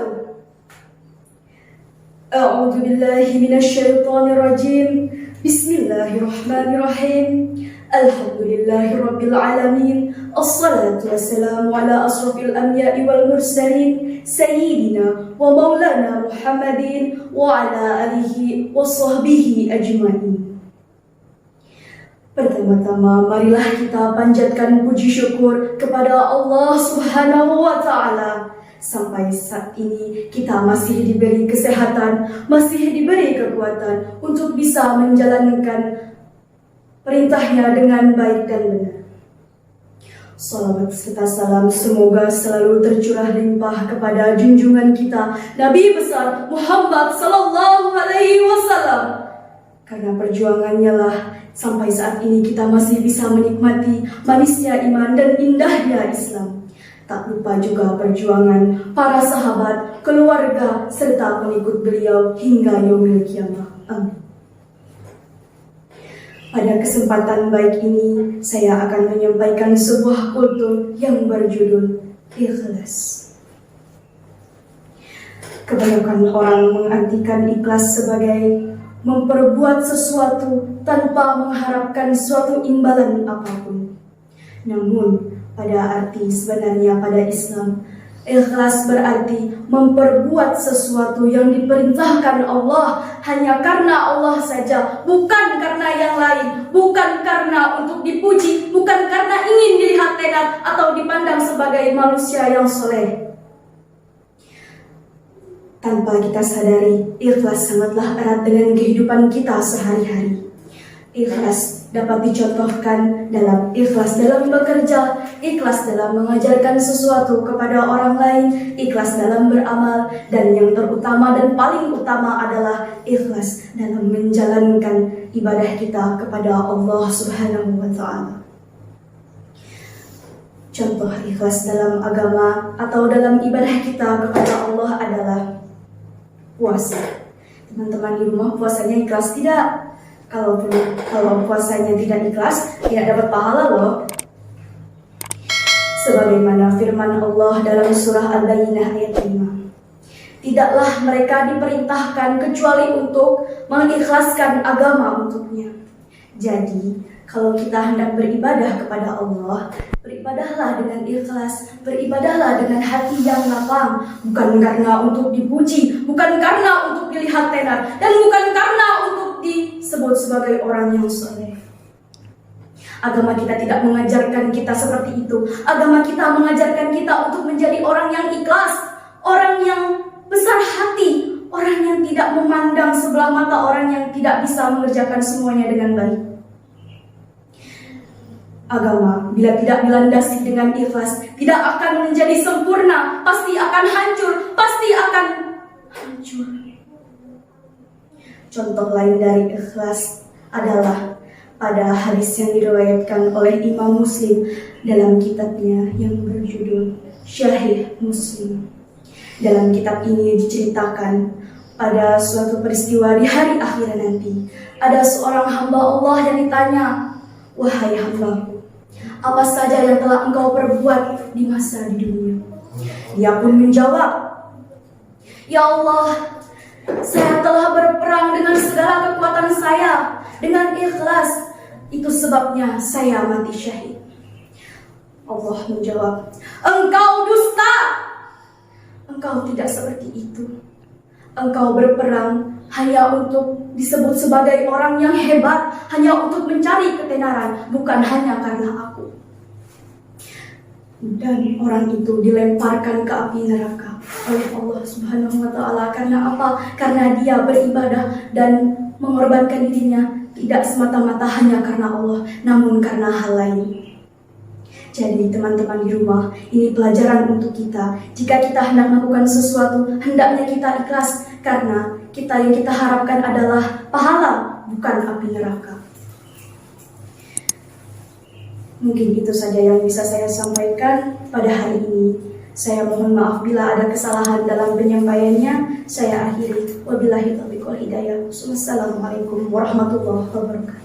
wabarakatuh. A'udzu billahi minasyaitonir rajim. Bismillahirrahmanirrahim. Alhamdulillahirabbil alamin. Assalatu wassalamu ala asrofil anbiya'i wal mursalin sayyidina wa maulana Muhammadin wa ala alihi wa sahbihi ajmain. Pertama-tama marilah kita panjatkan puji syukur kepada Allah Subhanahu wa taala. Sampai saat ini kita masih diberi kesehatan, masih diberi kekuatan untuk bisa menjalankan perintahnya dengan baik dan benar. Salawat serta salam semoga selalu tercurah limpah kepada junjungan kita Nabi besar Muhammad sallallahu alaihi wasallam. Karena perjuangannya lah sampai saat ini kita masih bisa menikmati manisnya iman dan indahnya Islam. Tak lupa juga perjuangan para sahabat, keluarga, serta pengikut beliau hingga yaumil qiyamah. Amin. Pada kesempatan baik ini, saya akan menyampaikan sebuah kultur yang berjudul ikhlas. Kebanyakan orang mengartikan ikhlas sebagai memperbuat sesuatu tanpa mengharapkan suatu imbalan apapun. Namun, pada arti sebenarnya pada Islam, ikhlas berarti memperbuat sesuatu yang diperintahkan Allah hanya karena Allah saja, bukan karena yang lain, bukan karena untuk dipuji, bukan karena ingin dilihat tenar atau dipandang sebagai manusia yang soleh. Tanpa kita sadari, ikhlas sangatlah erat dengan kehidupan kita sehari-hari. Ikhlas dapat dicontohkan dalam ikhlas dalam bekerja, ikhlas dalam mengajarkan sesuatu kepada orang lain, ikhlas dalam beramal, dan yang terutama dan paling utama adalah ikhlas dalam menjalankan ibadah kita kepada Allah Subhanahu wa taala. Contoh ikhlas dalam agama atau dalam ibadah kita kepada Allah adalah puasa. Teman-teman di rumah puasanya ikhlas tidak? Kalau puasanya tidak ikhlas, tidak dapat pahala loh. Sebagaimana firman Allah dalam surah Al-Bayyinah ayat 5. Tidaklah mereka diperintahkan kecuali untuk mengikhlaskan agama untuknya. Jadi, kalau kita hendak beribadah kepada Allah, beribadahlah dengan ikhlas, beribadahlah dengan hati yang lapang, bukan karena untuk dipuji, bukan karena untuk dilihat tenar, dan bukan karena untuk disebut sebagai orang yang soleh. Agama kita tidak mengajarkan kita seperti itu. Agama kita mengajarkan kita untuk menjadi orang yang ikhlas, orang yang besar hati, orang yang tidak memandang sebelah mata orang yang tidak bisa mengerjakan semuanya dengan baik. Agama bila tidak dilandasi dengan ikhlas tidak akan menjadi sempurna, pasti akan hancur, pasti akan hancur. Contoh lain dari ikhlas adalah pada hadis yang diriwayatkan oleh Imam Muslim dalam kitabnya yang berjudul Syahih Muslim. Dalam kitab ini diceritakan pada suatu peristiwa di hari akhir nanti, ada seorang hamba Allah yang ditanya, "Wahai hambaku, apa saja yang telah engkau perbuat di masa di dunia?" Dia pun menjawab, "Ya Allah, saya telah berperang dengan segala kekuatan saya, dengan ikhlas. Itu sebabnya saya mati syahid." Allah menjawab, "Engkau dusta. Engkau tidak seperti itu. Engkau berperang hanya untuk disebut sebagai orang yang hebat, hanya untuk mencari ketenaran, bukan hanya karena aku." Dan orang itu dilemparkan ke api neraka oleh Allah Subhanahu wa taala. Karena apa? Karena dia beribadah dan mengorbankan dirinya tidak semata-mata hanya karena Allah, namun karena hal lain. Jadi teman-teman di rumah, ini pelajaran untuk kita. Jika kita hendak melakukan sesuatu, hendaknya kita ikhlas, karena yang kita harapkan adalah pahala, bukan api neraka. Mungkin itu saja yang bisa saya sampaikan pada hari ini. Saya mohon maaf bila ada kesalahan dalam penyampaiannya. Saya akhiri. Wabillahi taufiq wal hidayah. Wassalamualaikum warahmatullahi wabarakatuh.